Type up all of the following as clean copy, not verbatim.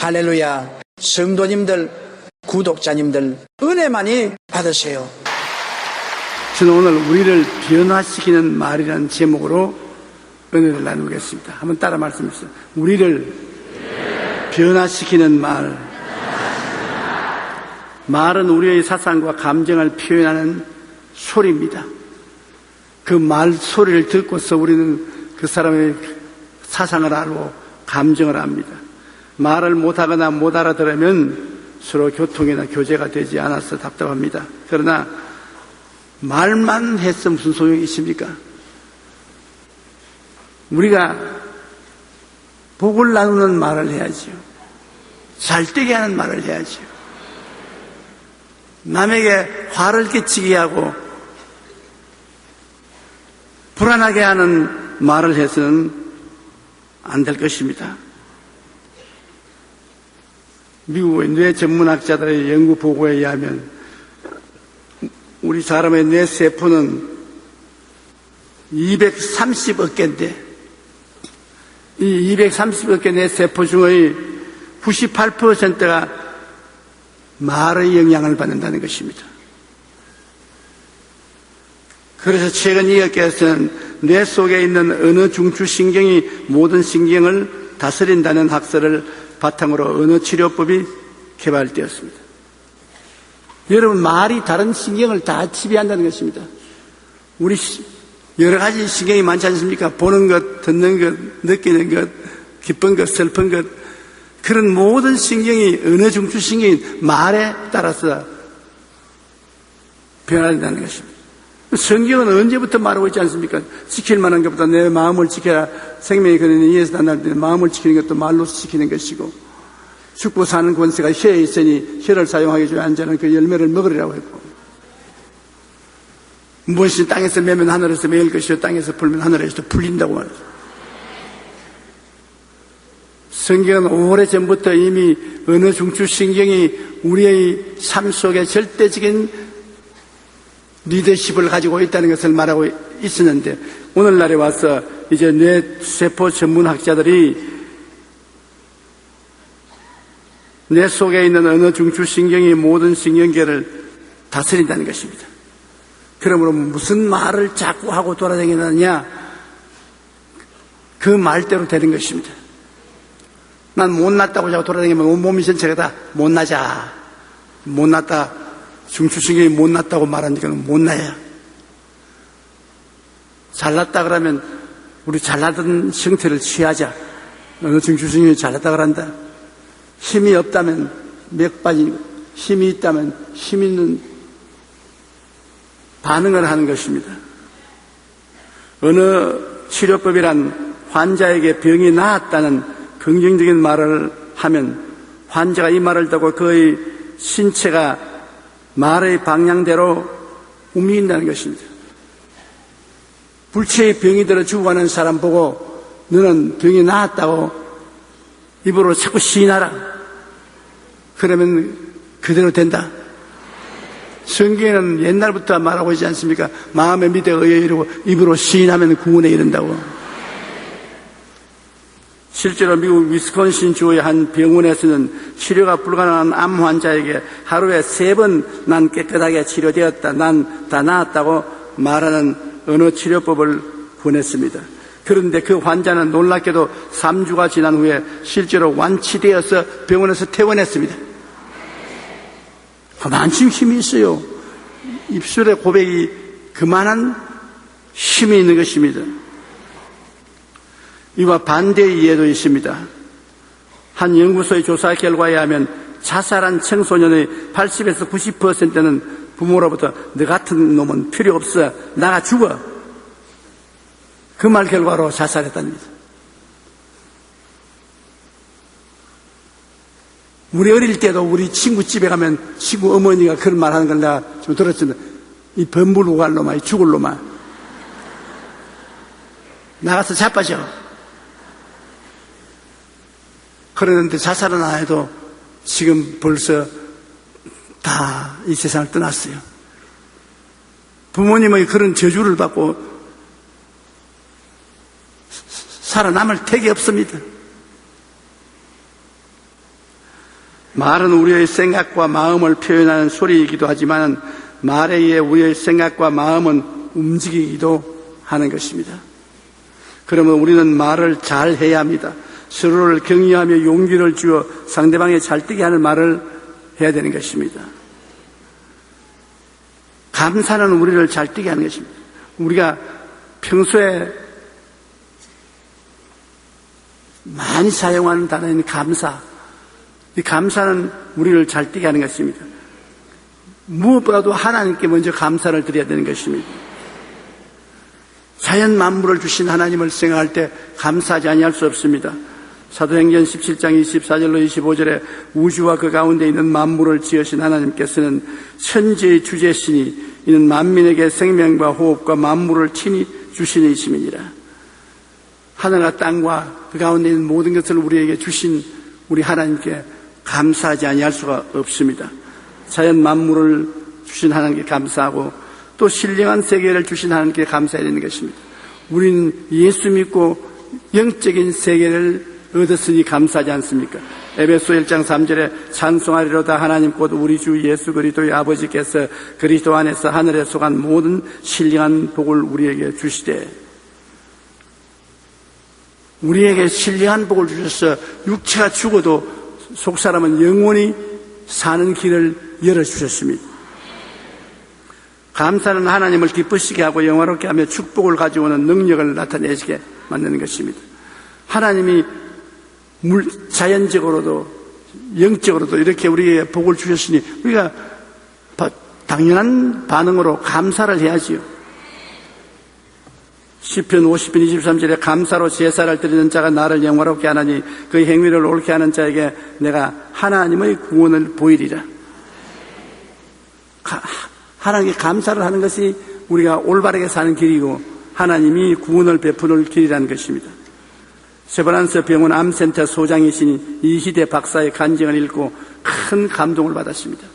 할렐루야. 성도님들, 구독자님들 은혜 많이 받으세요. 저는 오늘 우리를 변화시키는 말이라는 제목으로 은혜를 나누겠습니다. 한번 따라 말씀해 주세요. 우리를 변화시키는 말. 말은 우리의 사상과 감정을 표현하는 소리입니다. 그 말 소리를 듣고서 우리는 그 사람의 사상을 알고 감정을 압니다. 말을 못하거나 못 알아들으면 서로 교통이나 교제가 되지 않아서 답답합니다. 그러나 말만 해서 무슨 소용이 있습니까? 우리가 복을 나누는 말을 해야지요. 잘되게 하는 말을 해야지요. 남에게 화를 끼치게 하고 불안하게 하는 말을 해서는 안 될 것입니다. 미국의 뇌 전문학자들의 연구 보고에 의하면 우리 사람의 뇌 세포는 230억 개인데 이 230억 개 뇌 세포 중의 98%가 말의 영향을 받는다는 것입니다. 그래서 최근 이 학계에서는 뇌 속에 있는 언어 중추신경이 모든 신경을 다스린다는 학설을 바탕으로 언어치료법이 개발되었습니다. 여러분, 말이 다른 신경을 다 지배한다는 것입니다. 우리 여러 가지 신경이 많지 않습니까? 보는 것, 듣는 것, 느끼는 것, 기쁜 것, 슬픈 것, 그런 모든 신경이 언어 중추신경이 말에 따라서 변화된다는 것입니다. 성경은 언제부터 말하고 있지 않습니까? 지킬 만한 것보다 내 마음을 지켜라. 생명이 그러니 이에서 난날 때 마음을 지키는 것도 말로서 지키는 것이고, 죽고 사는 권세가 혀에 있으니 혀를 사용하게 줘야 앉아는 그 열매를 먹으리라고 했고, 무엇이 땅에서 매면 하늘에서 매일 것이요 땅에서 풀면 하늘에서 풀린다고 말이죠. 성경은 오래전부터 이미 언어 중추신경이 우리의 삶 속에 절대적인 리더십을 가지고 있다는 것을 말하고 있었는데, 오늘날에 와서 이제 뇌세포 전문학자들이 뇌 속에 있는 언어 중추신경이 모든 신경계를 다스린다는 것입니다. 그러므로 무슨 말을 자꾸 하고 돌아다니느냐, 그 말대로 되는 것입니다. 난 못났다고 자꾸 돌아다니면 몸이 전체가 다 못나자, 못났다, 중추신경이 못났다고 말하니까 못나야. 잘났다 그러면 우리 잘나던 형태를 취하자. 어느 중추신경이 잘났다 그런다. 힘이 없다면 맥 빠지고, 힘이 있다면 힘 있는 반응을 하는 것입니다. 어느 치료법이란 환자에게 병이 나았다는 긍정적인 말을 하면 환자가 이 말을 듣고 그의 신체가 말의 방향대로 움직인다는 것입니다. 불치의 병이 들어 죽어가는 사람 보고 너는 병이 나았다고 입으로 자꾸 시인하라. 그러면 그대로 된다. 성경에는 옛날부터 말하고 있지 않습니까? 마음의 믿에 의해 이르고 입으로 시인하면 구원에 이른다고. 실제로 미국 위스콘신 주의 한 병원에서는 치료가 불가능한 암 환자에게 하루에 3번 난 깨끗하게 치료되었다, 난 다 나았다고 말하는 언어 치료법을 권했습니다. 그런데 그 환자는 놀랍게도 3주가 지난 후에 실제로 완치되어서 병원에서 퇴원했습니다. 그만큼 힘이 있어요. 입술의 고백이 그만한 힘이 있는 것입니다. 이와 반대의 이해도 있습니다. 한 연구소의 조사 결과에 의하면 자살한 청소년의 80에서 90%는 부모로부터 너 같은 놈은 필요 없어, 나가 죽어, 그 말 결과로 자살했답니다. 우리 어릴 때도 우리 친구 집에 가면 친구 어머니가 그런 말 하는 걸 내가 좀 들었지만, 이 범불고 갈 놈아, 이 죽을 놈아, 나가서 자빠져. 그러는데 자살은 안 해도 지금 벌써 다 이 세상을 떠났어요. 부모님의 그런 저주를 받고 살아남을 택이 없습니다. 말은 우리의 생각과 마음을 표현하는 소리이기도 하지만 말에 의해 우리의 생각과 마음은 움직이기도 하는 것입니다. 그러면 우리는 말을 잘 해야 합니다. 서로를 격려하며 용기를 주어 상대방이 잘 뛰게 하는 말을 해야 되는 것입니다. 감사는 우리를 잘 뛰게 하는 것입니다. 우리가 평소에 많이 사용하는 단어인 감사, 이 감사는 우리를 잘 뛰게 하는 것입니다. 무엇보다도 하나님께 먼저 감사를 드려야 되는 것입니다. 자연 만물을 주신 하나님을 생각할 때 감사하지 아니할 수 없습니다. 사도행전 17장 24절로 25절에 우주와 그 가운데 있는 만물을 지으신 하나님께서는 천지의 주제시니 이는 만민에게 생명과 호흡과 만물을 친히 주신 이심이니라. 하늘과 땅과 그 가운데 있는 모든 것을 우리에게 주신 우리 하나님께 감사하지 아니할 수가 없습니다. 자연 만물을 주신 하나님께 감사하고 또 신령한 세계를 주신 하나님께 감사해야 되는 것입니다. 우리는 예수 믿고 영적인 세계를 얻었으니 감사하지 않습니까? 에베소 1장 3절에 찬송하리로다 하나님 곧 우리 주 예수 그리스도의 아버지께서 그리스도 안에서 하늘에 속한 모든 신령한 복을 우리에게 주시되, 우리에게 신령한 복을 주셔서 육체가 죽어도 속사람은 영원히 사는 길을 열어주셨습니다. 감사는 하나님을 기쁘시게 하고 영화롭게 하며 축복을 가져오는 능력을 나타내시게 만드는 것입니다. 하나님이 자연적으로도 영적으로도 이렇게 우리에게 복을 주셨으니 우리가 당연한 반응으로 감사를 해야지요. 시편 50편 23절에 감사로 제사를 드리는 자가 나를 영화롭게 하나니 그 행위를 옳게 하는 자에게 내가 하나님의 구원을 보이리라. 하나님께 감사를 하는 것이 우리가 올바르게 사는 길이고 하나님이 구원을 베푸는 길이라는 것입니다. 세브란스 병원 암센터 소장이신 이희대 박사의 간증을 읽고 큰 감동을 받았습니다.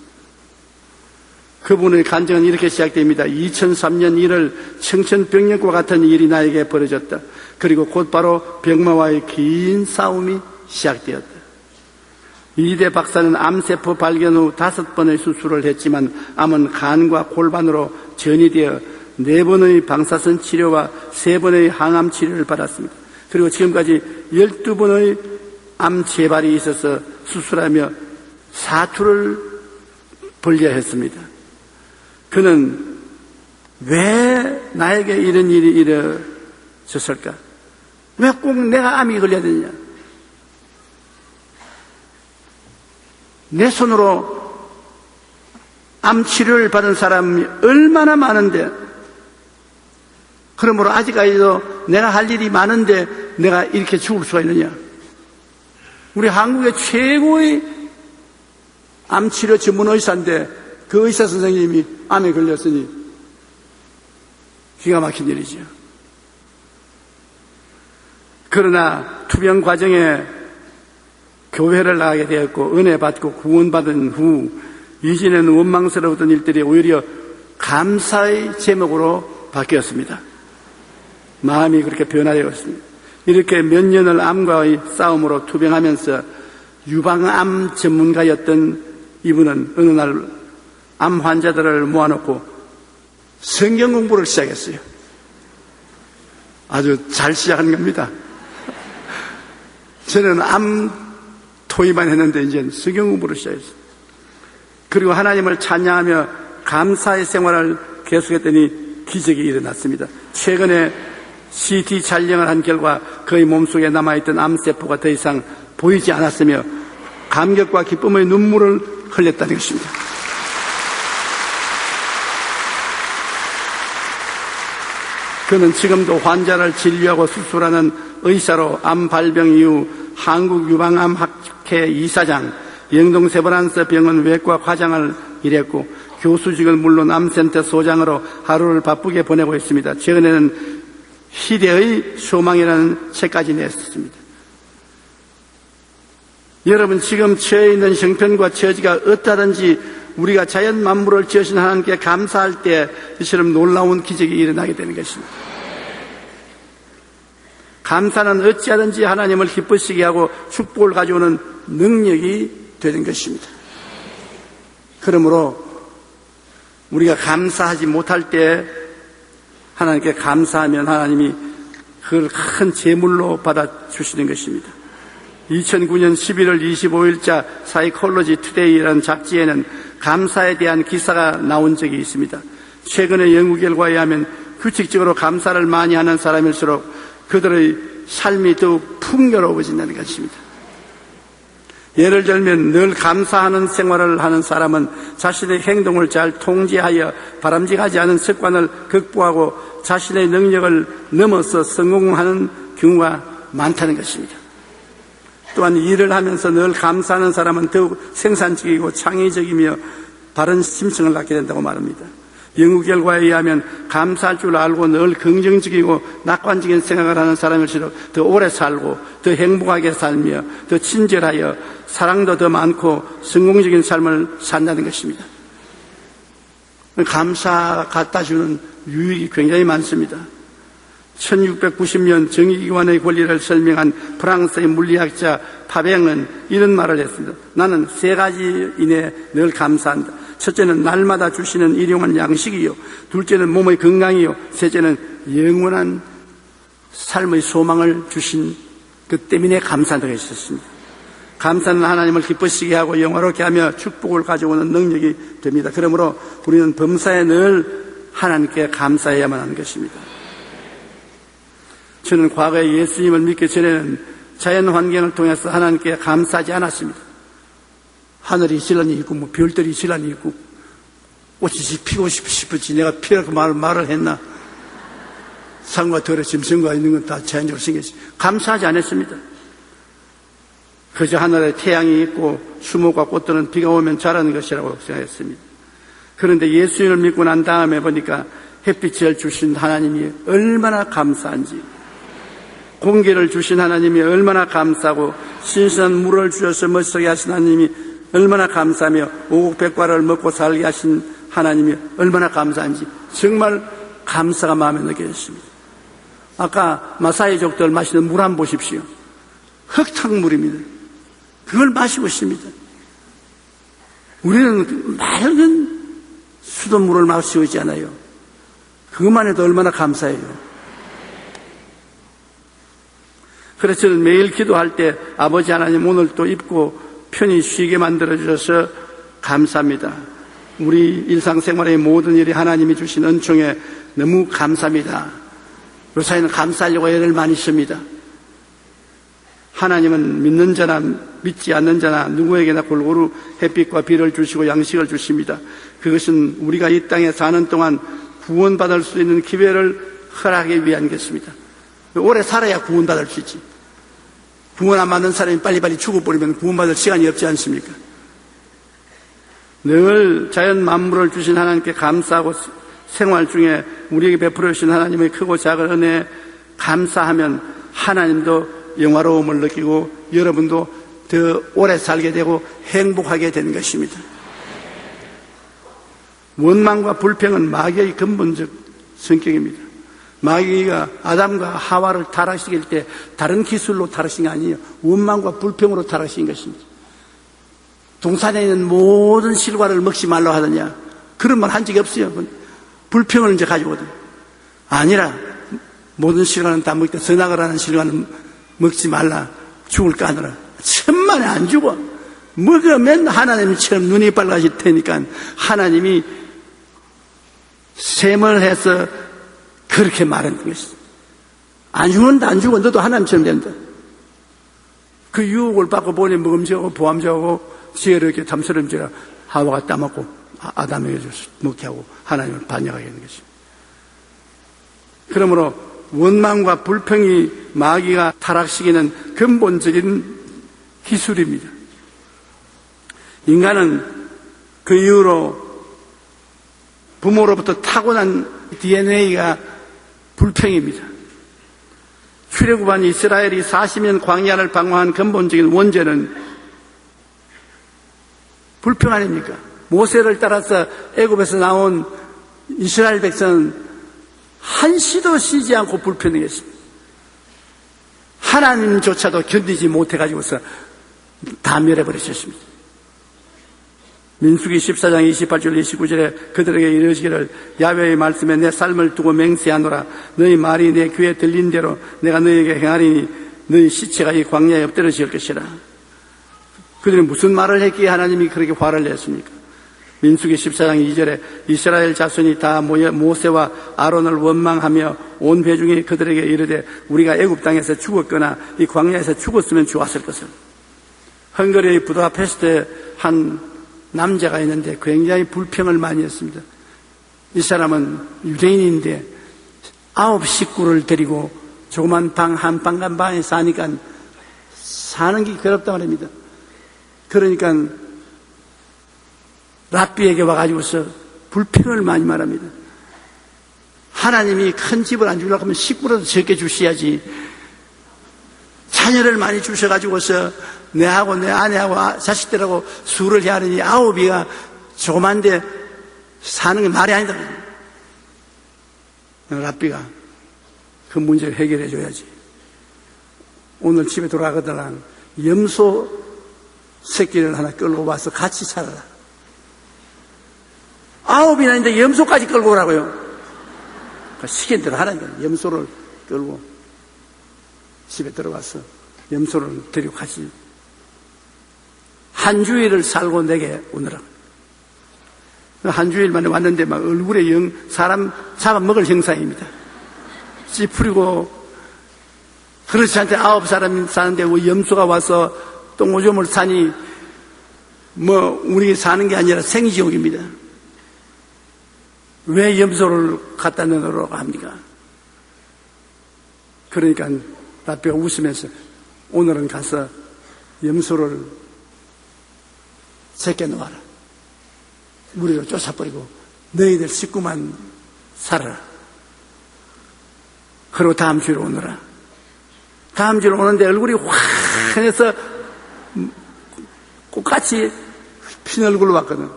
그분의 간증은 이렇게 시작됩니다. 2003년 1월 청천벽력과 같은 일이 나에게 벌어졌다. 그리고 곧바로 병마와의 긴 싸움이 시작되었다. 이희대 박사는 암세포 발견 후 5번의 수술을 했지만 암은 간과 골반으로 전이되어 4번의 방사선 치료와 3번의 항암 치료를 받았습니다. 그리고 지금까지 12번의 암 재발이 있어서 수술하며 사투를 벌려야 했습니다. 그는 왜 나에게 이런 일이 일어졌을까? 왜 꼭 내가 암이 걸려야 되느냐? 내 손으로 암 치료를 받은 사람이 얼마나 많은데, 그러므로 아직까지도 내가 할 일이 많은데 내가 이렇게 죽을 수가 있느냐? 우리 한국의 최고의 암치료 전문 의사인데 그 의사 선생님이 암에 걸렸으니 기가 막힌 일이죠. 그러나 투병 과정에 교회를 나가게 되었고 은혜 받고 구원받은 후 이전에는 원망스러웠던 일들이 오히려 감사의 제목으로 바뀌었습니다. 마음이 그렇게 변화되었습니다. 이렇게 몇 년을 암과의 싸움으로 투병하면서 유방암 전문가였던 이분은 어느 날 암 환자들을 모아놓고 성경 공부를 시작했어요. 아주 잘 시작한 겁니다. 저는 암 토의만 했는데 이제 성경 공부를 시작했어요. 그리고 하나님을 찬양하며 감사의 생활을 계속했더니 기적이 일어났습니다. 최근에 CT 촬영을 한 결과 그의 몸속에 남아있던 암세포가 더 이상 보이지 않았으며 감격과 기쁨의 눈물을 흘렸다는 것입니다. 그는 지금도 환자를 진료하고 수술하는 의사로 암 발병 이후 한국유방암학회 이사장, 영동세브란스 병원 외과 과장을 일했고 교수직을 물론 암센터 소장으로 하루를 바쁘게 보내고 있습니다. 최근에는 희대의 소망이라는 책까지 냈습니다. 여러분, 지금 처해 있는 형편과 처지가 어떠하든지 우리가 자연 만물을 지으신 하나님께 감사할 때 이처럼 놀라운 기적이 일어나게 되는 것입니다. 감사는 어찌하든지 하나님을 기쁘시게 하고 축복을 가져오는 능력이 되는 것입니다. 그러므로 우리가 감사하지 못할 때 하나님께 감사하면 하나님이 그걸 큰 제물로 받아주시는 것입니다. 2009년 11월 25일자 사이콜로지 투데이라는 잡지에는 감사에 대한 기사가 나온 적이 있습니다. 최근의 연구 결과에 의하면 규칙적으로 감사를 많이 하는 사람일수록 그들의 삶이 더욱 풍요로워진다는 것입니다. 예를 들면 늘 감사하는 생활을 하는 사람은 자신의 행동을 잘 통제하여 바람직하지 않은 습관을 극복하고 자신의 능력을 넘어서 성공하는 경우가 많다는 것입니다. 또한 일을 하면서 늘 감사하는 사람은 더욱 생산적이고 창의적이며 바른 심성을 갖게 된다고 말합니다. 연구 결과에 의하면 감사할 줄 알고 늘 긍정적이고 낙관적인 생각을 하는 사람일수록 더 오래 살고 더 행복하게 살며 더 친절하여 사랑도 더 많고 성공적인 삶을 산다는 것입니다. 감사가 갖다 주는 유익이 굉장히 많습니다. 1690년 정의기관의 권리를 설명한 프랑스의 물리학자 파뱅은 이런 말을 했습니다. 나는 3가지 이내에 늘 감사한다. 첫째는 날마다 주시는 일용할 양식이요, 둘째는 몸의 건강이요, 셋째는 영원한 삶의 소망을 주신 그 때문에 감사한다고 했었습니다. 감사는 하나님을 기쁘시게 하고 영화롭게 하며 축복을 가져오는 능력이 됩니다. 그러므로 우리는 범사에 늘 하나님께 감사해야만 하는 것입니다. 저는 과거에 예수님을 믿기 전에는 자연 환경을 통해서 하나님께 감사하지 않았습니다. 하늘이 시란이 있고 별들이 시란이 있고 꽃이 피고 싶었지 내가 피라고 말을 했나? 산과 들에 짐승과 있는 건 다 자연적으로 생겼지. 감사하지 않았습니다. 그저 하늘에 태양이 있고 수목과 꽃들은 비가 오면 자라는 것이라고 생각했습니다. 그런데 예수님을 믿고 난 다음에 보니까 햇빛을 주신 하나님이 얼마나 감사한지, 공기를 주신 하나님이 얼마나 감사하고, 신선한 물을 주셔서 멋지게 하신 하나님이 얼마나 감사하며, 오곡백과를 먹고 살게 하신 하나님이 얼마나 감사한지 정말 감사가 마음에 느껴졌습니다. 아까 마사이족들 마시는 물 한번 보십시오. 흙탕물입니다. 그걸 마시고 있습니다. 우리는 맑은 수돗물을 마시고 있잖아요. 그것만 해도 얼마나 감사해요. 그래서 저는 매일 기도할 때 아버지 하나님 오늘 또 입고 편히 쉬게 만들어주셔서 감사합니다. 우리 일상생활의 모든 일이 하나님이 주신 은총에 너무 감사합니다. 요사이는 감사하려고 애를 많이 씁니다. 하나님은 믿는 자나 믿지 않는 자나 누구에게나 골고루 햇빛과 비를 주시고 양식을 주십니다. 그것은 우리가 이 땅에 사는 동안 구원받을 수 있는 기회를 허락하기 위한 것입니다. 오래 살아야 구원받을 수 있지. 구원 안 받는 사람이 빨리빨리 죽어버리면 구원받을 시간이 없지 않습니까? 늘 자연 만물을 주신 하나님께 감사하고 생활 중에 우리에게 베풀어 주신 하나님의 크고 작은 은혜에 감사하면 하나님도 영화로움을 느끼고 여러분도 더 오래 살게 되고 행복하게 되는 것입니다. 원망과 불평은 마귀의 근본적 성격입니다. 마귀가 아담과 하와를 타락시킬 때 다른 기술로 타락신 게 아니에요. 원망과 불평으로 타락신 것입니다. 동산에 있는 모든 실과를 먹지 말라고 하더냐? 그런 말 한 적이 없어요. 불평을 이제 가지고거든. 아니라 모든 실과는 다 먹되 선악을 하는 실과는 먹지 말라. 죽을까 하느라. 천만에 안 죽어. 먹으면 하나님처럼 눈이 빨라질 테니까 하나님이 셈을 해서 그렇게 말하는 것이다. 안 죽는다, 안 죽어. 너도 하나님처럼 된다. 그 유혹을 받고 보니 먹음직하고 보암직하고 지혜롭게 탐스러움지라 하와가 따먹고 아담에게 줘서 먹게 하고 하나님을 반역하게 하는 것입니다. 그러므로 원망과 불평이 마귀가 타락시키는 근본적인 기술입니다. 인간은 그 이후로 부모로부터 타고난 DNA가 불평입니다. 출애굽한 이스라엘이 40년 광야를 방황한 근본적인 원죄는 불평 아닙니까? 모세를 따라서 애굽에서 나온 이스라엘 백성은 한시도 쉬지 않고 불평했습니다. 하나님조차도 견디지 못해가지고서 다 멸해버리셨습니다. 민수기 14장 28절 29절에 그들에게 이르시기를 야훼의 말씀에 내 삶을 두고 맹세하노라. 너희 말이 내 귀에 들린 대로 내가 너희에게 행하리니 너희 시체가 이 광야에 엎드러질 것이라. 그들이 무슨 말을 했기에 하나님이 그렇게 화를 냈습니까? 민수기 14장 2절에 이스라엘 자손이 다 모여 모세와 아론을 원망하며 온 회중이 그들에게 이르되 우리가 애굽 땅에서 죽었거나 이 광야에서 죽었으면 좋았을 것을. 헝가리의 부다페스트에 한 남자가 있는데 굉장히 불평을 많이 했습니다. 이 사람은 유대인인데 9 식구를 데리고 조그만 방 한 방에 사니까 사는 게 괴롭다 말입니다. 그러니까 랍비에게 와가지고서 불평을 많이 말합니다. 하나님이 큰 집을 안 주려고 하면 식구라도 적게 주셔야지. 자녀를 많이 주셔가지고서 내하고 내 아내하고 자식들하고 수를 해야 하느니 9이가 조그만데 사는 게 말이 아니다. 랍비가 그 문제를 해결해 줘야지. 오늘 집에 돌아가더란 염소 새끼를 하나 끌고 와서 같이 살아라. 9이나 있는데 염소까지 끌고 오라고요. 시킨 대로 하라니까. 염소를 끌고 집에 들어가서 염소를 데리고 같이 한 주일을 살고 내게 오느라. 한 주일 만에 왔는데 막 얼굴에 사람 잡아먹을 형상입니다. 찌푸리고 그렇지 않대 9 사람이 사는데 왜 염소가 와서 똥오줌을 싸니 뭐 우리 사는 게 아니라 생지옥입니다. 왜 염소를 갖다 넣으라고 합니까? 그러니까 랍비가 웃으면서 오늘은 가서 염소를 새겨 놓아라. 무리로 쫓아버리고 너희들 식구만 살아라. 그리고 다음 주로 오너라. 다음 주로 오는데 얼굴이 환해서 꽃같이 핀 얼굴로 왔거든.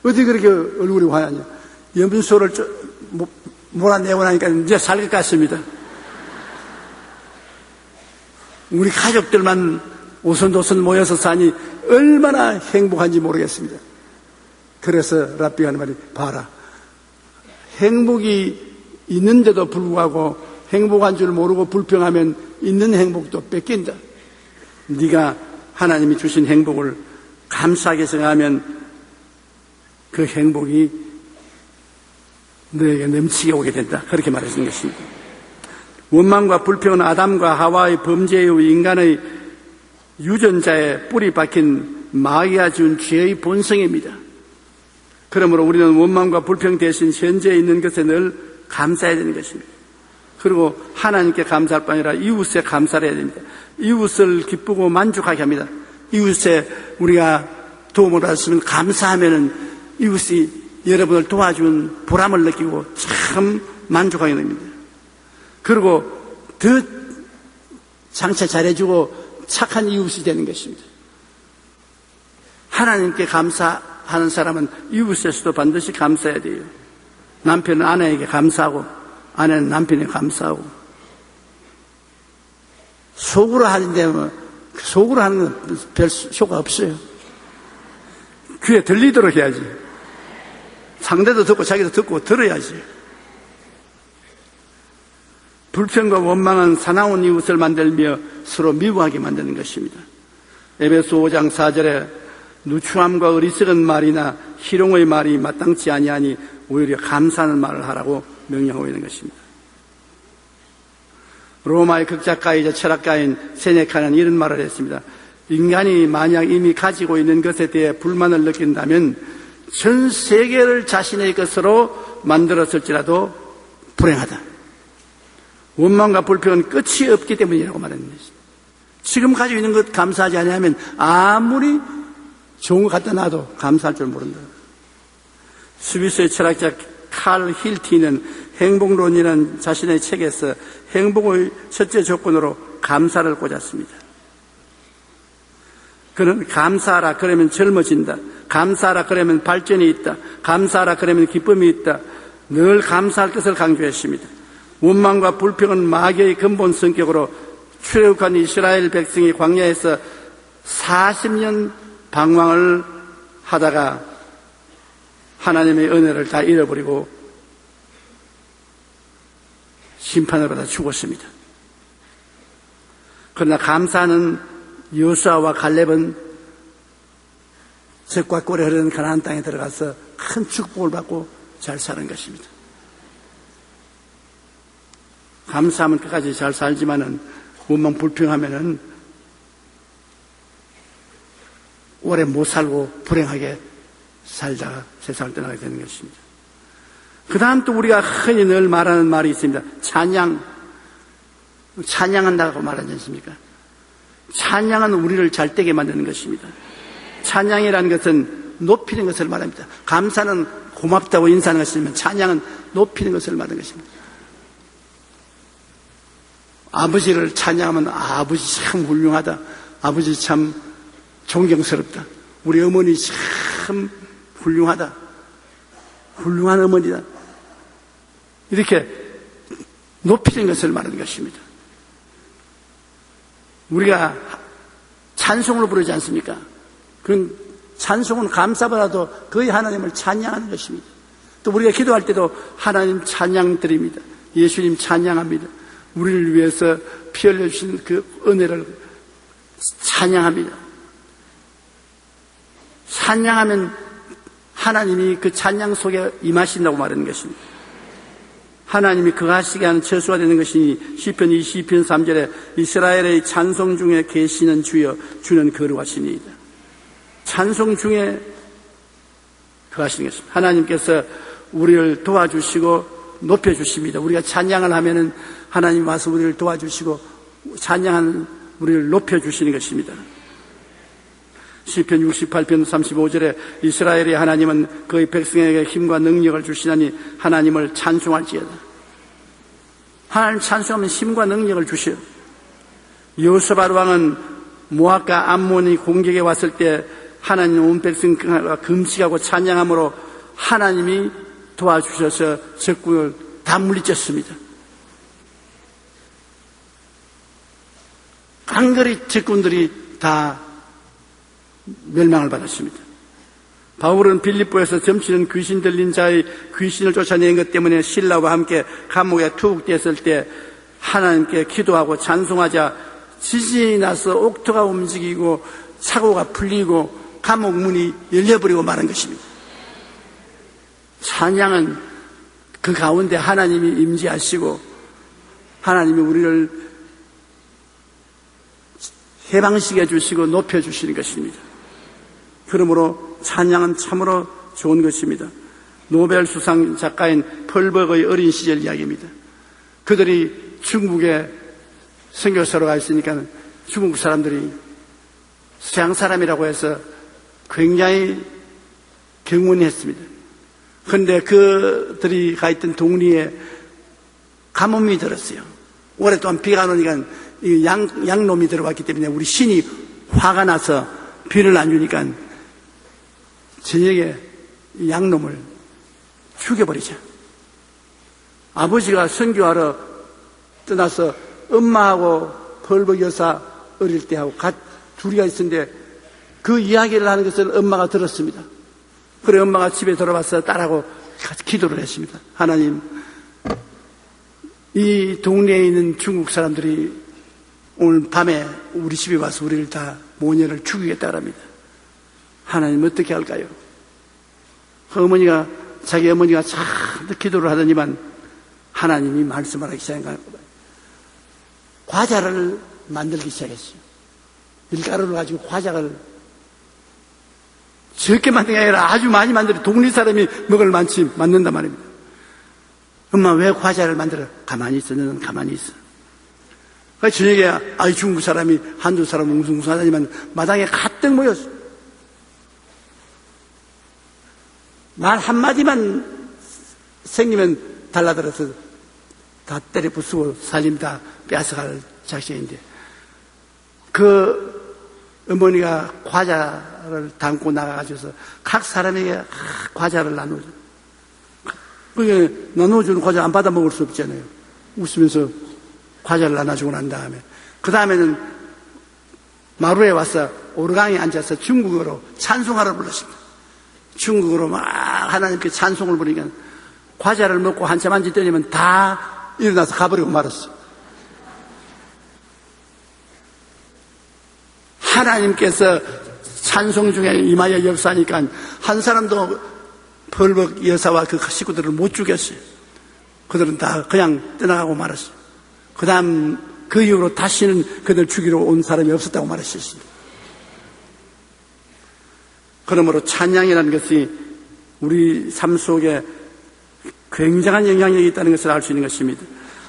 어디 그렇게 얼굴이 환하냐. 염소를 몰아내고 나니까 이제 살 것 같습니다. 우리 가족들만 오손도손 모여서 사니 얼마나 행복한지 모르겠습니다. 그래서 랍비가 하는 말이 봐라. 행복이 있는데도 불구하고 행복한 줄 모르고 불평하면 있는 행복도 뺏긴다. 네가 하나님이 주신 행복을 감사하게 생각하면 그 행복이 너에게 넘치게 오게 된다. 그렇게 말하신 것입니다. 원망과 불평은 아담과 하와의 범죄 이후 인간의 유전자에 뿌리 박힌 마귀가 준 죄의 본성입니다. 그러므로 우리는 원망과 불평 대신 현재에 있는 것에 늘 감사해야 되는 것입니다. 그리고 하나님께 감사할 뿐 아니라 이웃에 감사를 해야 됩니다. 이웃을 기쁘고 만족하게 합니다. 이웃에 우리가 도움을 받았으면 감사하면은 이웃이 여러분을 도와준 보람을 느끼고 참 만족하게 됩니다. 그리고 더 장차 잘해주고 착한 이웃이 되는 것입니다. 하나님께 감사하는 사람은 이웃에서도 반드시 감사해야 돼요. 남편은 아내에게 감사하고 아내는 남편에게 감사하고. 속으로 하는데 뭐 속으로 하는 건 별 효과 없어요. 귀에 들리도록 해야지. 상대도 듣고 자기도 듣고 들어야지. 불평과 원망은 사나운 이웃을 만들며 서로 미워하게 만드는 것입니다. 에베소 5장 4절에 누추함과 어리석은 말이나 희롱의 말이 마땅치 아니하니 오히려 감사하는 말을 하라고 명령하고 있는 것입니다. 로마의 극작가이자 철학가인 세네카는 이런 말을 했습니다. 인간이 만약 이미 가지고 있는 것에 대해 불만을 느낀다면 전 세계를 자신의 것으로 만들었을지라도 불행하다. 원망과 불평은 끝이 없기 때문이라고 말합니다. 지금 가지고 있는 것 감사하지 않으면 아무리 좋은 것 갖다 놔도 감사할 줄 모른다. 스위스의 철학자 칼 힐티는 행복론이라는 자신의 책에서 행복의 첫째 조건으로 감사를 꽂았습니다. 그는 감사하라 그러면 젊어진다. 감사하라 그러면 발전이 있다. 감사하라 그러면 기쁨이 있다. 늘 감사할 것을 강조했습니다. 원망과 불평은 마귀의 근본 성격으로 출애굽한 이스라엘 백성이 광야에서 40년 방황을 하다가 하나님의 은혜를 다 잃어버리고 심판을 받아 죽었습니다. 그러나 감사하는 여호수아와 갈렙은 젖과 꿀이 흐르는 가나안 땅에 들어가서 큰 축복을 받고 잘 사는 것입니다. 감사하면 끝까지 잘 살지만은 원망 불평하면은 오래 못 살고 불행하게 살다가 세상을 떠나게 되는 것입니다. 그 다음 또 우리가 흔히 늘 말하는 말이 있습니다. 찬양한다고 말하지 않습니까? 찬양은 우리를 잘되게 만드는 것입니다. 찬양이라는 것은 높이는 것을 말합니다. 감사는 고맙다고 인사하는 것이지만 찬양은 높이는 것을 말하는 것입니다. 아버지를 찬양하면 아버지 참 훌륭하다. 아버지 참 존경스럽다. 우리 어머니 참 훌륭하다. 훌륭한 어머니다. 이렇게 높이는 것을 말하는 것입니다. 우리가 찬송을 부르지 않습니까? 그런 찬송은 감사보다도 거의 하나님을 찬양하는 것입니다. 또 우리가 기도할 때도 하나님 찬양 드립니다. 예수님 찬양합니다. 우리를 위해서 피 흘려주신 그 은혜를 찬양합니다. 찬양하면 하나님이 그 찬양 속에 임하신다고 말하는 것입니다. 하나님이 거하시게 하는 처소가 되는 것이니 시편 22편 3절에 이스라엘의 찬송 중에 계시는 주여 주는 거룩하시니이다. 찬송 중에 거하시는 것입니다. 하나님께서 우리를 도와주시고 높여주십니다. 우리가 찬양을 하면은 하나님 와서 우리를 도와주시고 찬양하는 우리를 높여주시는 것입니다. 시편 68편 35절에 이스라엘의 하나님은 그의 백성에게 힘과 능력을 주시나니 하나님을 찬송할지어다. 하나님 찬송하면 힘과 능력을 주셔요. 여호사밧 왕은 모압과 암몬이 공격에 왔을 때 하나님 온 백성과 금식하고 찬양함으로 하나님이 도와주셔서 적군을 다 물리쳤습니다. 간거리 적군들이 다 멸망을 받았습니다. 바울은 빌립보에서 점치는 귀신 들린 자의 귀신을 쫓아낸 것 때문에 신라와 함께 감옥에 투옥되었을 때 하나님께 기도하고 찬송하자 지진이 나서 옥토가 움직이고 사고가 풀리고 감옥 문이 열려버리고 마는 것입니다. 찬양은 그 가운데 하나님이 임재하시고 하나님이 우리를 해방시켜 주시고 높여주시는 것입니다. 그러므로 찬양은 참으로 좋은 것입니다. 노벨 수상 작가인 펄버그의 어린 시절 이야기입니다. 그들이 중국에 선교사로 가 있으니까 중국 사람들이 서양 사람이라고 해서 굉장히 경문했습니다. 그런데 그들이 가 있던 동리에 가뭄이 들었어요. 오랫동안 비가 안 오니까 양놈이 들어왔기 때문에 우리 신이 화가 나서 비를 안 주니까 저녁에 양놈을 죽여버리자. 아버지가 선교하러 떠나서 엄마하고 펄버그 여사 어릴 때하고 둘이가 있었는데 그 이야기를 하는 것을 엄마가 들었습니다. 그래 엄마가 집에 돌아와서 딸하고 같이 기도를 했습니다. 하나님, 이 동네에 있는 중국 사람들이 오늘 밤에 우리 집에 와서 우리를 다 모녀를 죽이겠다 합니다. 하나님 어떻게 할까요? 자기 어머니가 참 기도를 하더니만 하나님이 말씀을 하기 시작한 거예요. 과자를 만들기 시작했어요. 밀가루를 가지고 과자를 적게 만든 게 아니라 아주 많이 만들어 동네 사람이 먹을 만치 만든단 말입니다. 엄마 왜 과자를 만들어? 가만히 있어. 너는 가만히 있어. 저녁에 중국 사람이 한두 사람 웅숭웅숭하더니만 마당에 가득 모였어. 말 한마디만 생기면 달라들어서 다 때려 부수고 살림 다 뺏어갈 작정인데 그 어머니가 과자를 담고 나가가지고서 각 사람에게 과자를 나눠줘. 그게 나눠주는 과자 안 받아 먹을 수 없잖아요. 웃으면서 과자를 나눠주고 난 다음에 그 다음에는 마루에 와서 오르강에 앉아서 중국어로 찬송하러 불렀습니다. 중국어로 막 하나님께 찬송을 부르니까 과자를 먹고 한참 앉았더니만 다 일어나서 가버리고 말았어. 하나님께서 찬송 중에 임하여 역사하니까 한 사람도 벌벅 여사와 그 식구들을 못 죽였어요. 그들은 다 그냥 떠나가고 말았어요. 그 다음 그 이후로 다시는 그들 죽이러 온 사람이 없었다고 말했습니다. 그러므로 찬양이라는 것이 우리 삶 속에 굉장한 영향력이 있다는 것을 알 수 있는 것입니다.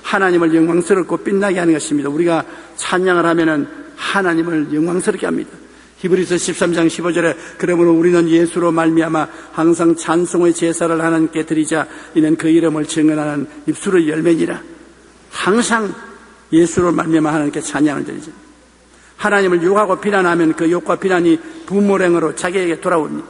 하나님을 영광스럽고 빛나게 하는 것입니다. 우리가 찬양을 하면은 하나님을 영광스럽게 합니다. 히브리서 13장 15절에 그러므로 우리는 예수로 말미암아 항상 찬송의 제사를 하나님께 드리자. 이는 그 이름을 증언하는 입술의 열매니라. 항상 예수로 말미암아 하나님께 찬양을 드리자. 하나님을 욕하고 비난하면 그 욕과 비난이 부모랭으로 자기에게 돌아옵니다.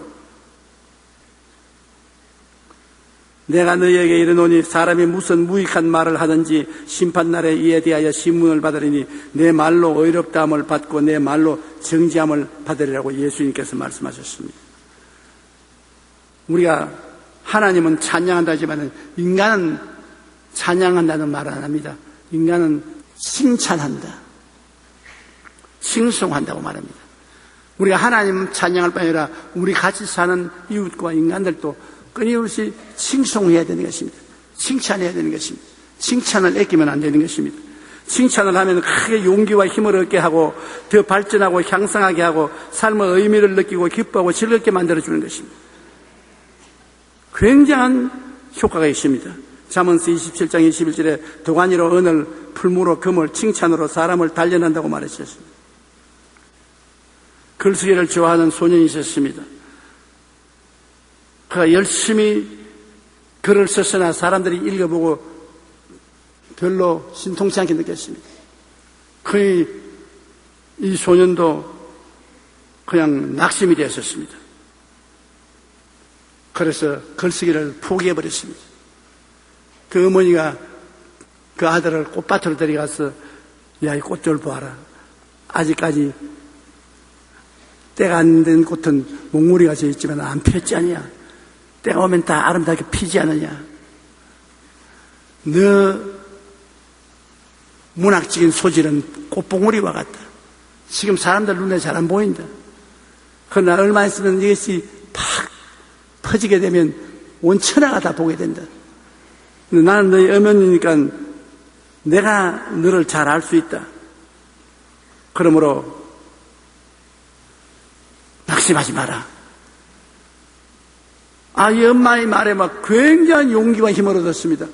내가 너희에게 이르노니 사람이 무슨 무익한 말을 하든지 심판날에 이에 대하여 신문을 받으리니 내 말로 의롭다함을 받고 내 말로 정지함을 받으리라고 예수님께서 말씀하셨습니다. 우리가 하나님은 찬양한다 하지만 인간은 찬양한다는 말을 안 합니다. 인간은 칭찬한다, 칭송한다고 말합니다. 우리가 하나님 찬양할 뿐 아니라 우리 같이 사는 이웃과 인간들도 끊임없이 칭송해야 되는 것입니다. 칭찬해야 되는 것입니다. 칭찬을 아끼면 안 되는 것입니다. 칭찬을 하면 크게 용기와 힘을 얻게 하고 더 발전하고 향상하게 하고 삶의 의미를 느끼고 기뻐하고 즐겁게 만들어주는 것입니다. 굉장한 효과가 있습니다. 잠언서 27장 21절에 도가니로 은을, 풀무로 금을, 칭찬으로 사람을 단련한다고 말하셨습니다. 글쓰기를 좋아하는 소년이 있었습니다. 그가 열심히 글을 썼으나 사람들이 읽어보고 별로 신통치 않게 느꼈습니다. 이 소년도 그냥 낙심이 되었었습니다. 그래서 글쓰기를 포기해버렸습니다. 그 어머니가 그 아들을 꽃밭으로 데려가서 야, 이 꽃 좀 봐라. 아직까지 때가 안 된 꽃은 몽우리가 져 있지만 안 폈지 않냐. 때가 오면 다 아름답게 피지 않느냐. 너 문학적인 소질은 꽃봉오리와 같다. 지금 사람들 눈에 잘 안 보인다. 그러나 얼마 있으면 이것이 팍 퍼지게 되면 온 천하가 다 보게 된다. 근데 나는 너희 어머니니까 내가 너를 잘 알 수 있다. 그러므로 낙심하지 마라. 이 엄마의 말에 막 굉장한 용기와 힘을 얻었습니다.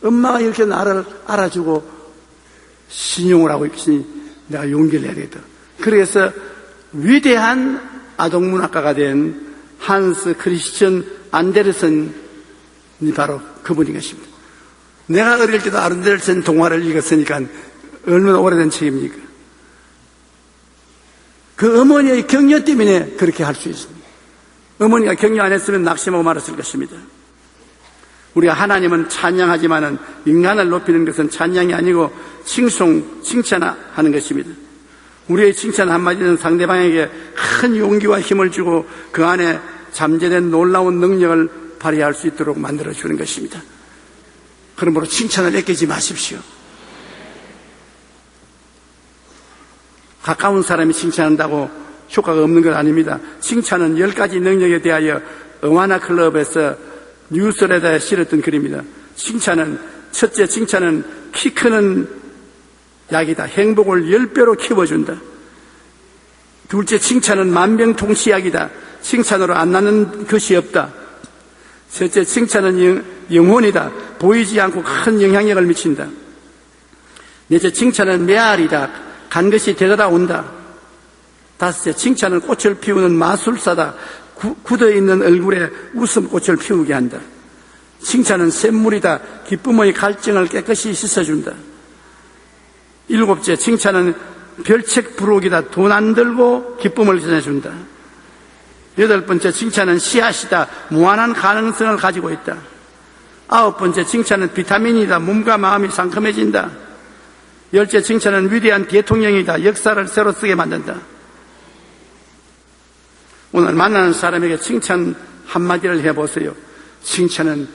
엄마가 이렇게 나를 알아주고 신용을 하고 있으니 내가 용기를 내야 되겠다. 그래서 위대한 아동문학가가 된 한스 크리스천 안데르센이 바로 그분인 것입니다. 내가 어릴 때도 안데르센 동화를 읽었으니까 얼마나 오래된 책입니까? 그 어머니의 격려 때문에 그렇게 할 수 있습니다. 어머니가 격려 안 했으면 낙심하고 말았을 것입니다. 우리가 하나님은 찬양하지만은 인간을 높이는 것은 찬양이 아니고 칭찬하는 것입니다. 우리의 칭찬 한마디는 상대방에게 큰 용기와 힘을 주고 그 안에 잠재된 놀라운 능력을 발휘할 수 있도록 만들어주는 것입니다. 그러므로 칭찬을 아끼지 마십시오. 가까운 사람이 칭찬한다고 효과가 없는 건 아닙니다. 칭찬은 10가지 능력에 대하여 어와나 클럽에서 뉴스레터에 실었던 글입니다. 첫째 칭찬은 키 크는 약이다. 행복을 10배로 키워준다. 둘째 칭찬은 만병통치약이다. 칭찬으로 안 나는 것이 없다. 셋째 칭찬은 영혼이다. 보이지 않고 큰 영향력을 미친다. 넷째 칭찬은 메아리다. 간 것이 되돌아온다. 다섯째 칭찬은 꽃을 피우는 마술사다. 굳어있는 얼굴에 웃음꽃을 피우게 한다. 칭찬은 샘물이다. 기쁨의 갈증을 깨끗이 씻어준다. 일곱째 칭찬은 별책 부록이다. 돈 안 들고 기쁨을 전해준다. 여덟 번째 칭찬은 씨앗이다. 무한한 가능성을 가지고 있다. 아홉 번째 칭찬은 비타민이다. 몸과 마음이 상큼해진다. 열째 칭찬은 위대한 대통령이다. 역사를 새로 쓰게 만든다. 오늘 만나는 사람에게 칭찬하는 한마디를 해보세요. 칭찬은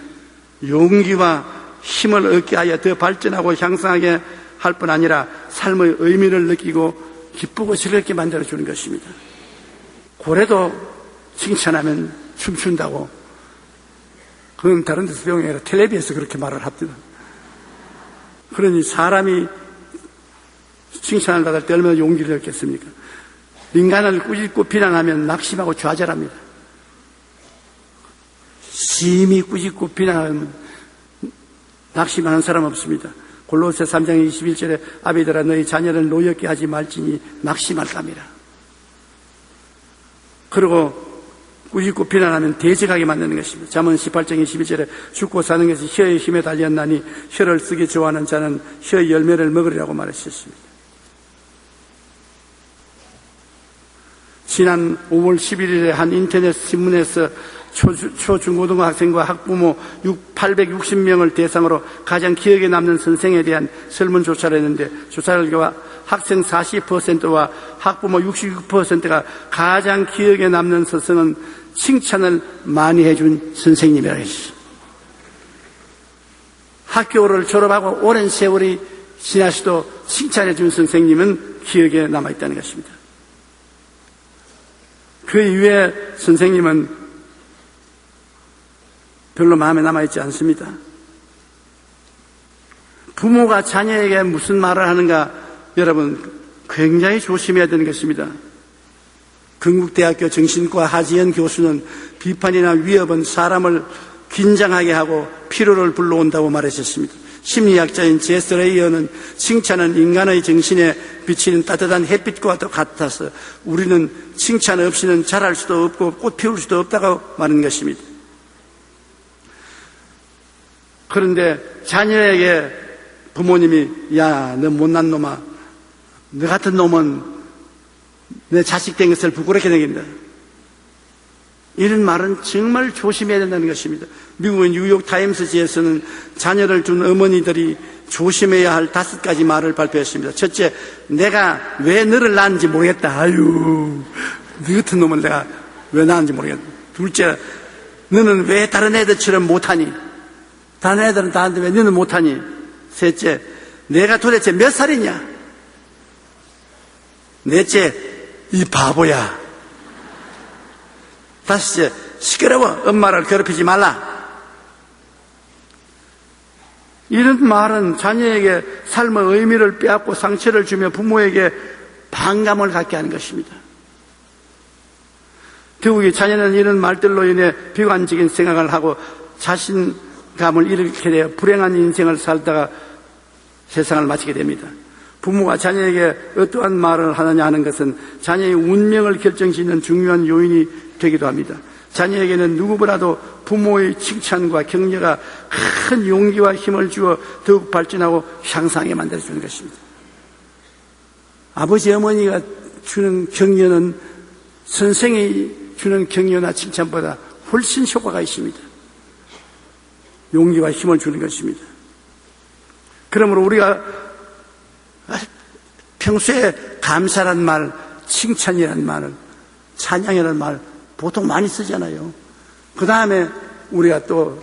용기와 힘을 얻게 하여 더 발전하고 향상하게 할 뿐 아니라 삶의 의미를 느끼고 기쁘고 즐겁게 만들어주는 것입니다. 고래도 칭찬하면 춤춘다고, 그건 다른 데서 배운 게 아니라 텔레비에서 그렇게 말을 합니다. 그러니 사람이 칭찬을 받을 때 얼마나 용기를 얻겠습니까? 인간을 꾸짖고 비난하면 낙심하고 좌절합니다. 심히 꾸짖고 비난하면 낙심하는 사람 없습니다. 골로새 3장 21절에 아비들아 너희 자녀를 노엽게 하지 말지니 낙심할까미라. 그리고 꾸짖고 비난하면 대적하게 만드는 것입니다. 잠언 18장 21절에 죽고 사는 것이 혀의 힘에 달렸나니 혀를 쓰기 좋아하는 자는 혀의 열매를 먹으리라고 말하셨습니다. 지난 5월 11일에 한 인터넷 신문에서 초중고등학생과 학부모 860명을 대상으로 가장 기억에 남는 선생에 대한 설문조사를 했는데, 조사 결과 학생 40%와 학부모 66%가 가장 기억에 남는 선생은 칭찬을 많이 해준 선생님이라고 했습니다. 학교를 졸업하고 오랜 세월이 지나서도 칭찬해준 선생님은 기억에 남아있다는 것입니다. 그 이후에 선생님은 별로 마음에 남아있지 않습니다. 부모가 자녀에게 무슨 말을 하는가, 여러분 굉장히 조심해야 되는 것입니다. 건국대학교 정신과 하지연 교수는 비판이나 위협은 사람을 긴장하게 하고 피로를 불러온다고 말하셨습니다. 심리학자인 제스 레이어는 칭찬은 인간의 정신에 비치는 따뜻한 햇빛과 같아서 우리는 칭찬 없이는 자랄 수도 없고 꽃 피울 수도 없다고 말한 것입니다. 그런데 자녀에게 부모님이 야, 너 못난 놈아, 너 같은 놈은 내 자식 된 것을 부끄럽게 여긴다, 이런 말은 정말 조심해야 된다는 것입니다. 미국의 뉴욕타임스지에서는 자녀를 둔 어머니들이 조심해야 할 5가지 말을 발표했습니다. 첫째, 내가 왜 너를 낳았는지 모르겠다. 아유, 너 같은 놈을 내가 왜 낳았는지 모르겠다. 둘째, 너는 왜 다른 애들처럼 못하니? 다른 애들은 다 하는데 왜 너는 못하니? 셋째, 내가 도대체 몇 살이냐? 넷째, 이 바보야. 다섯째, 시끄러워. 엄마를 괴롭히지 말라. 이런 말은 자녀에게 삶의 의미를 빼앗고 상처를 주며 부모에게 반감을 갖게 하는 것입니다. 결국에 자녀는 이런 말들로 인해 비관적인 생각을 하고 자신감을 잃게 되어 불행한 인생을 살다가 세상을 마치게 됩니다. 부모가 자녀에게 어떠한 말을 하느냐 하는 것은 자녀의 운명을 결정짓는 중요한 요인이 되기도 합니다. 자녀에게는 누구보다도 부모의 칭찬과 격려가 큰 용기와 힘을 주어 더욱 발전하고 향상하게 만들어주는 것입니다. 아버지 어머니가 주는 격려는 선생이 주는 격려나 칭찬보다 훨씬 효과가 있습니다. 용기와 힘을 주는 것입니다. 그러므로 우리가 평소에 감사란 말, 칭찬이란 말을, 찬양이라는 말 보통 많이 쓰잖아요. 그 다음에 우리가 또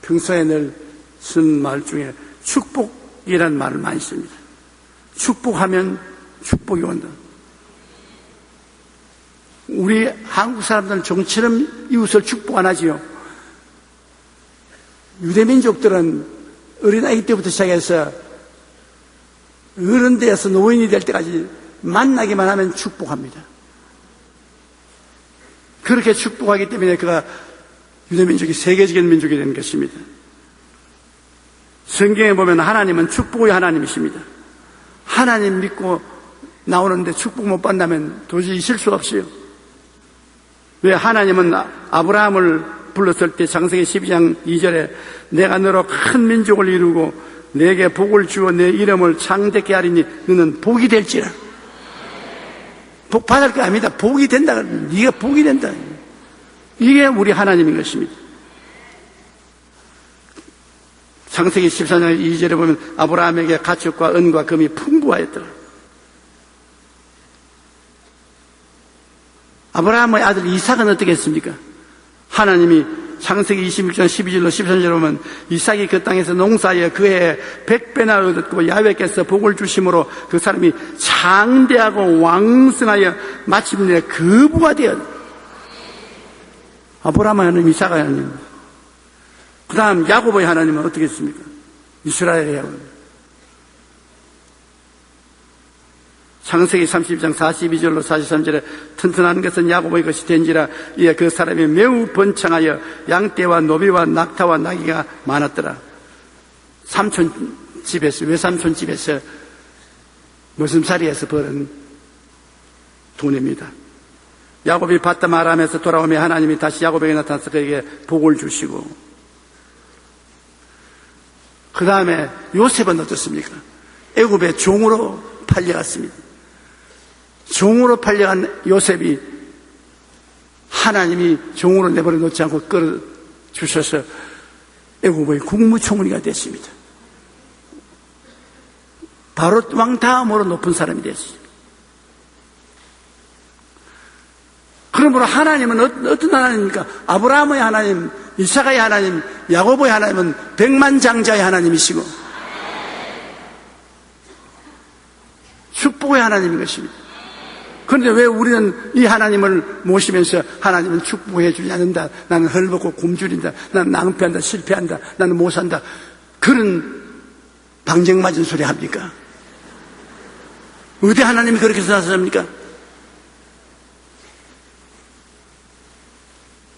평소에 늘 쓴 말 중에 축복이라는 말을 많이 씁니다. 축복하면 축복이 온다. 우리 한국 사람들은 종처럼 이웃을 축복 안 하지요. 유대민족들은 어린아이 때부터 시작해서 어른 되어서 노인이 될 때까지 만나기만 하면 축복합니다. 그렇게 축복하기 때문에 그가 유대민족이 세계적인 민족이 되는 것입니다. 성경에 보면 하나님은 축복의 하나님이십니다. 하나님 믿고 나오는데 축복 못 받는다면 도저히 있을 수 없어요. 왜? 하나님은 아브라함을 불렀을 때 창세기 12장 2절에 내가 너로 큰 민족을 이루고 내게 복을 주어 내 이름을 창대케 하리니 너는 복이 될지라. 복 받을 거 아닙니다. 복이 된다. 네가 복이 된다. 이게 우리 하나님인 것입니다. 창세기 14장 2절에 보면 아브라함에게 가축과 은과 금이 풍부하였더라. 아브라함의 아들 이삭은 어떻게 했습니까? 하나님이 창세기 26장 12절로 13절로 보면 이삭이 그 땅에서 농사하여 그 해에 100배나 얻었고 야훼께서 복을 주심으로 그 사람이 장대하고 왕성하여 마침내 거부가 되었다. 아브라함의 하나님, 이삭의 하나님, 그 다음 야곱의 하나님은 어떻게 했습니까? 이스라엘의 하나님. 창세기 30장 42절로 43절에 튼튼한 것은 야곱의 것이 된지라 이에 그 사람이 매우 번창하여 양떼와 노비와 낙타와 나귀가 많았더라. 삼촌 집에서, 외삼촌 집에서 머슴살이에서 벌은 돈입니다. 야곱이 바담 아람에서 돌아오며 하나님이 다시 야곱에게 나타나서 그에게 복을 주시고, 그 다음에 요셉은 어떻습니까? 애굽의 종으로 팔려갔습니다. 종으로 팔려간 요셉이 하나님이 종으로 내버려 놓지 않고 끌어주셔서 애굽의 국무총리가 됐습니다. 바로 왕 다음으로 높은 사람이 됐습니다. 그러므로 하나님은 어떤 하나님입니까? 아브라함의 하나님, 이삭의 하나님, 야곱의 하나님은 백만장자의 하나님이시고 축복의 하나님인 것입니다. 그런데 왜 우리는 이 하나님을 모시면서 하나님은 축복해 주지 않는다, 나는 헐벗고 굶주린다, 나는 낭패한다, 실패한다, 나는 못 산다, 그런 방정맞은 소리 합니까? 어디 하나님이 그렇게 생각합니까?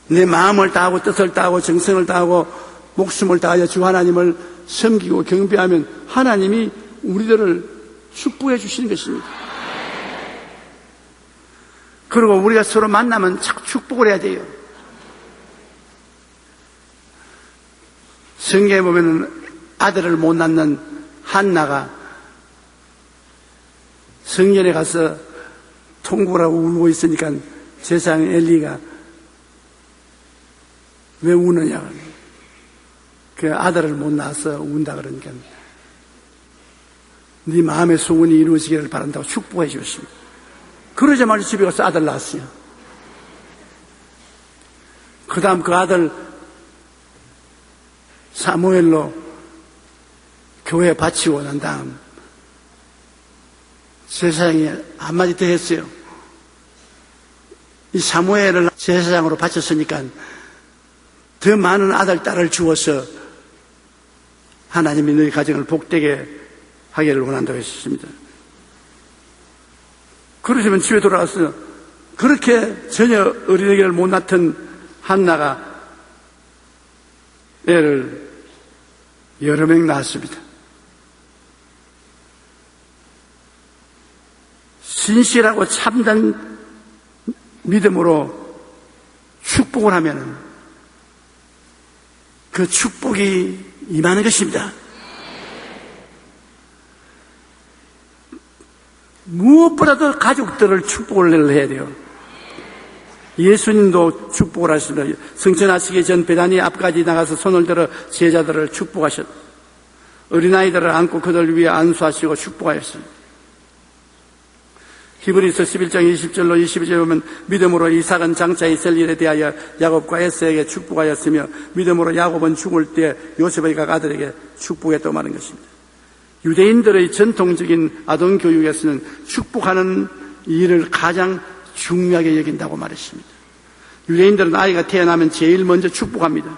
내 마음을 다하고 뜻을 다하고 정성을 다하고 목숨을 다하여 주 하나님을 섬기고 경배하면 하나님이 우리들을 축복해 주시는 것입니다. 그리고 우리가 서로 만나면 자꾸 축복을 해야 돼요. 성경에 보면 아들을 못 낳는 한나가 성전에 가서 통곡을 하고 울고 있으니까 제사장 엘리가 왜 우느냐, 그 아들을 못 낳아서 운다 그러니까 네 마음의 소원이 이루어지기를 바란다고 축복해 주셨습니다. 그러자마자 집에 가서 아들 낳았어요. 그 다음 그 아들 사무엘로 교회에 바치고 난 다음 제사장이 한마디 더 했어요. 이 사무엘을 제사장으로 바쳤으니까 더 많은 아들, 딸을 주어서 하나님이 너희 가정을 복되게 하기를 원한다고 했습니다. 그러시면 집에 돌아와서 그렇게 전혀 어린애를 못 낳던 한나가 애를 여러 명 낳았습니다. 신실하고 참된 믿음으로 축복을 하면 그 축복이 임하는 것입니다. 무엇보다도 가족들을 축복을 해야 돼요. 예수님도 축복을 하십니다. 성천하시기 전 베다니 앞까지 나가서 손을 들어 제자들을 축복하셨다. 어린아이들을 안고 그들 위에 안수하시고 축복하였습니다. 히브리서 11장 20절로 22절에 보면 믿음으로 이삭은 장차 있을 일에 대하여 야곱과 에서에게 축복하였으며 믿음으로 야곱은 죽을 때 요셉의 각 아들에게 축복했다고 말한 것입니다. 유대인들의 전통적인 아동교육에서는 축복하는 일을 가장 중요하게 여긴다고 말했습니다. 유대인들은 아이가 태어나면 제일 먼저 축복합니다.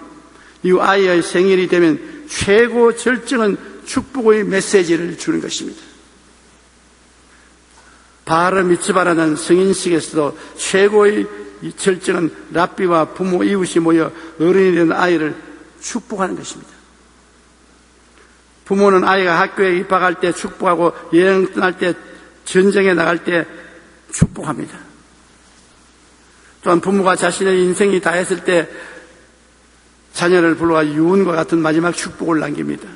이 아이의 생일이 되면 최고 절정은 축복의 메시지를 주는 것입니다. 바르 미츠바라는 성인식에서도 최고의 절정은 랍비와 부모 이웃이 모여 어른이 된 아이를 축복하는 것입니다. 부모는 아이가 학교에 입학할 때 축복하고 여행 떠날 때 전쟁에 나갈 때 축복합니다. 또한 부모가 자신의 인생이 다 했을 때 자녀를 불러와 유언과 같은 마지막 축복을 남깁니다.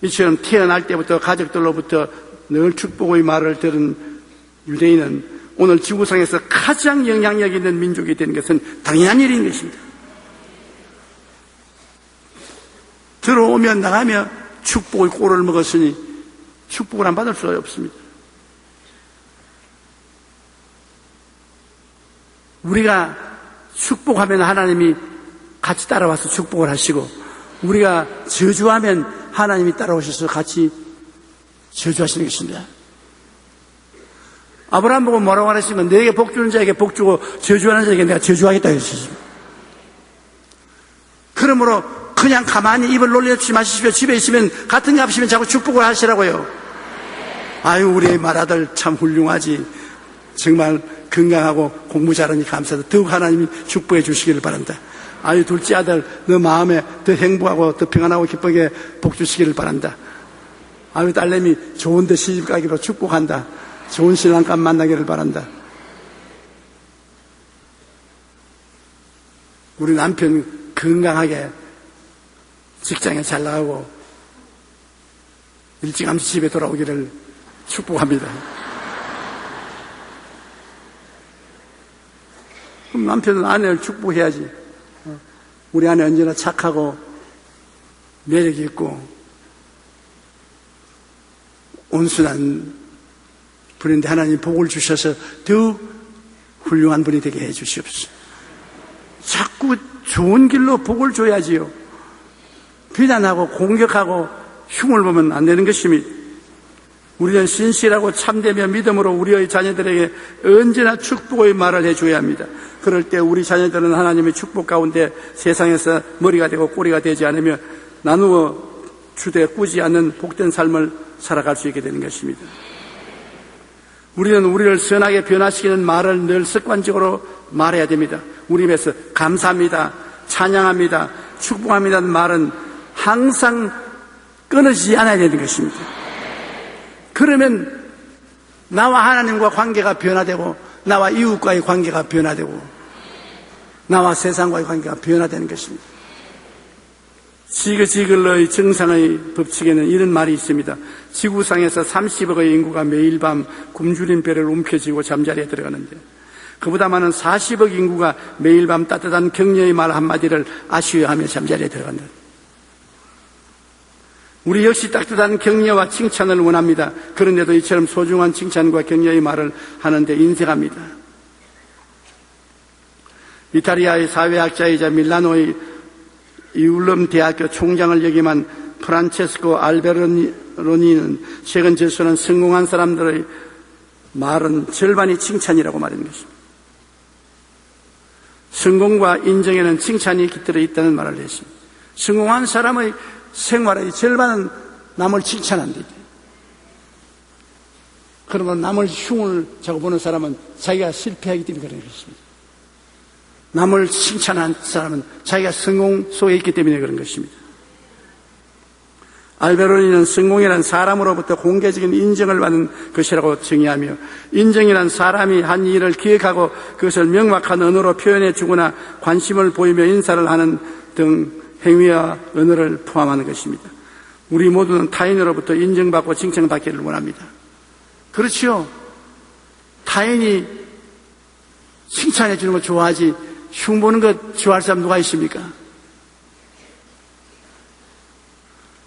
이처럼 태어날 때부터 가족들로부터 늘 축복의 말을 들은 유대인은 오늘 지구상에서 가장 영향력 있는 민족이 되는 것은 당연한 일인 것입니다. 들어오면 나가며 축복의 꼴을 먹었으니 축복을 안 받을 수 없습니다. 우리가 축복하면 하나님이 같이 따라와서 축복을 하시고, 우리가 저주하면 하나님이 따라오셔서 같이 저주하시는 것입니다. 아브라함 보고 뭐라고 하셨습니까? 너에게 복 주는 자에게 복 주고 저주하는 자에게 내가 저주하겠다 했습니다. 그러므로 그냥 가만히 입을 놀려주지 마시십시오. 집에 있으면 같은 값이면 자꾸 축복을 하시라고요. 아유, 우리 맏아들 참 훌륭하지. 정말 건강하고 공부 잘하니 감사하다. 더욱 하나님이 축복해 주시기를 바란다. 아유, 둘째 아들 너 마음에 더 행복하고 더 평안하고 기쁘게 복 주시기를 바란다. 아유, 딸내미 좋은 데 시집 가기로 축복한다. 좋은 신랑감 만나기를 바란다. 우리 남편 건강하게 직장에 잘 나가고 일찌감치 집에 돌아오기를 축복합니다. 그럼 남편은 아내를 축복해야지. 우리 아내 언제나 착하고 매력 있고 온순한 분인데 하나님 복을 주셔서 더욱 훌륭한 분이 되게 해 주시옵소서. 자꾸 좋은 길로 복을 줘야지요. 비난하고 공격하고 흉을 보면 안 되는 것입니다. 우리는 신실하고 참되며 믿음으로 우리의 자녀들에게 언제나 축복의 말을 해줘야 합니다. 그럴 때 우리 자녀들은 하나님의 축복 가운데 세상에서 머리가 되고 꼬리가 되지 않으며 나누어 주되 꾸지 않는 복된 삶을 살아갈 수 있게 되는 것입니다. 우리는 우리를 선하게 변화시키는 말을 늘 습관적으로 말해야 됩니다. 우리 입에서 감사합니다, 찬양합니다, 축복합니다는 말은 항상 끊어지지 않아야 되는 것입니다. 그러면 나와 하나님과 관계가 변화되고 나와 이웃과의 관계가 변화되고 나와 세상과의 관계가 변화되는 것입니다. 지그지글의 정상의 법칙에는 이런 말이 있습니다. 지구상에서 30억의 인구가 매일 밤 굶주린 배를 움켜쥐고 잠자리에 들어가는데 그보다 많은 40억 인구가 매일 밤 따뜻한 격려의 말 한마디를 아쉬워하며 잠자리에 들어간다. 우리 역시 따뜻한 격려와 칭찬을 원합니다. 그런데도 이처럼 소중한 칭찬과 격려의 말을 하는데 인색합니다. 이탈리아의 사회학자이자 밀라노의 이울럼 대학교 총장을 역임한 프란체스코 알베로니는 최근 저서는 성공한 사람들의 말은 절반이 칭찬이라고 말하는 것입니다. 성공과 인정에는 칭찬이 깃들어 있다는 말을 했습니다. 성공한 사람의 생활의 절반은 남을 칭찬한다. 그러면 남을 흉을 자고 보는 사람은 자기가 실패하기 때문에 그런 것입니다. 남을 칭찬한 사람은 자기가 성공 속에 있기 때문에 그런 것입니다. 알베로니는 성공이란 사람으로부터 공개적인 인정을 받는 것이라고 정의하며 인정이란 사람이 한 일을 기억하고 그것을 명확한 언어로 표현해 주거나 관심을 보이며 인사를 하는 등 행위와 언어를 포함하는 것입니다. 우리 모두는 타인으로부터 인정받고 칭찬받기를 원합니다. 그렇지요. 타인이 칭찬해 주는 거 좋아하지 흉보는 거 좋아할 사람 누가 있습니까?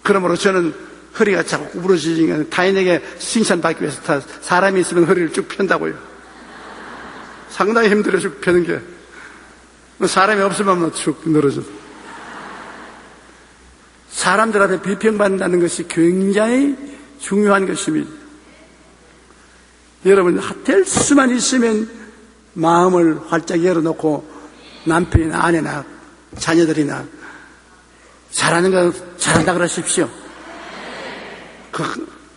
그러므로 저는 허리가 자꾸 구부러지니까 타인에게 칭찬받기 위해서 사람이 있으면 허리를 쭉 편다고요. 상당히 힘들어 쭉 펴는 게. 사람이 없으면 쭉 늘어져. 사람들 앞에 비평받는다는 것이 굉장히 중요한 것입니다. 여러분, 될 수만 있으면 마음을 활짝 열어놓고 남편이나 아내나 자녀들이나 잘하는 거 잘한다 그러십시오.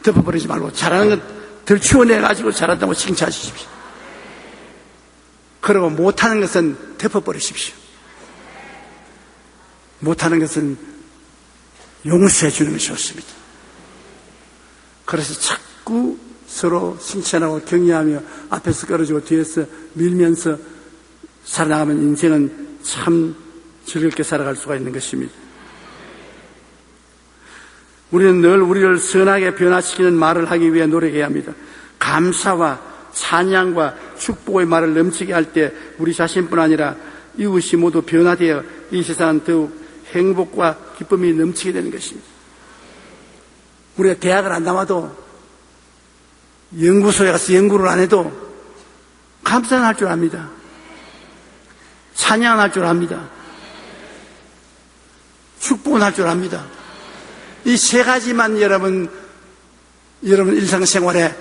덮어버리지 말고 잘하는 거 덜치워내가지고 잘한다고 칭찬하십시오. 그리고 못하는 것은 덮어버리십시오. 못하는 것은 용서해 주는 것이 좋습니다. 그래서 자꾸 서로 칭찬하고 격려하며 앞에서 끌어주고 뒤에서 밀면서 살아나가면 인생은 참 즐겁게 살아갈 수가 있는 것입니다. 우리는 늘 우리를 선하게 변화시키는 말을 하기 위해 노력해야 합니다. 감사와 찬양과 축복의 말을 넘치게 할 때 우리 자신뿐 아니라 이웃이 모두 변화되어 이 세상은 더욱 행복과 기쁨이 넘치게 되는 것입니다. 우리가 대학을 안 나와도 연구소에 가서 연구를 안 해도 감사는 할 줄 압니다. 찬양할 줄 압니다. 축복은 할 줄 압니다. 이 세 가지만 여러분 일상생활에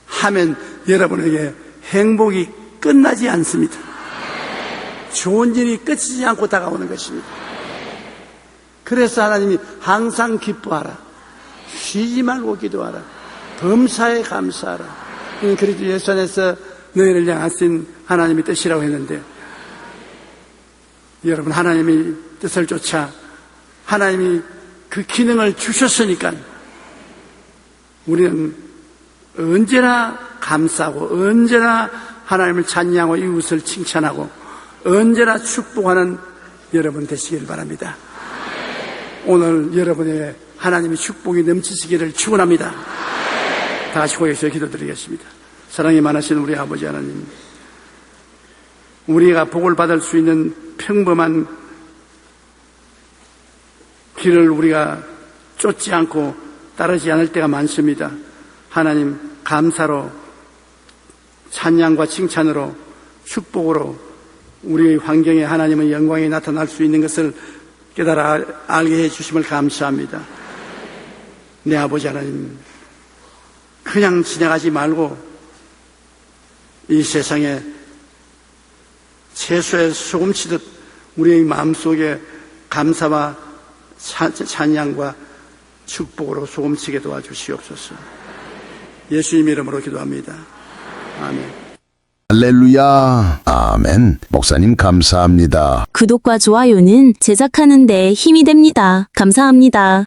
하면 여러분에게 행복이 끝나지 않습니다. 좋은 일이 끝이지 않고 다가오는 것입니다. 그래서 하나님이 항상 기뻐하라. 쉬지 말고 기도하라. 범사에 감사하라. 그리스도 예수 안에서 너희를 향하신 하나님의 뜻이라고 했는데, 여러분 하나님의 뜻을 쫓아 하나님이 그 기능을 주셨으니까 우리는 언제나 감사하고 언제나 하나님을 찬양하고 이웃을 칭찬하고 언제나 축복하는 여러분 되시길 바랍니다. 오늘 여러분의 하나님의 축복이 넘치시기를 축원합니다. 다 같이 고개에서 기도드리겠습니다. 사랑이 많으신 우리 아버지 하나님, 우리가 복을 받을 수 있는 평범한 길을 우리가 쫓지 않고 따르지 않을 때가 많습니다. 하나님, 감사로, 찬양과 칭찬으로, 축복으로 우리의 환경에 하나님의 영광이 나타날 수 있는 것을 깨달아 알게 해주심을 감사합니다. 내 아버지 하나님, 그냥 지나가지 말고 이 세상에 채소에 소금 치듯 우리의 마음속에 감사와 찬양과 축복으로 소금치게 도와주시옵소서. 예수님 이름으로 기도합니다. 아멘. 할렐루야. 아멘. 목사님 감사합니다. 구독과 좋아요는 제작하는 데 힘이 됩니다. 감사합니다.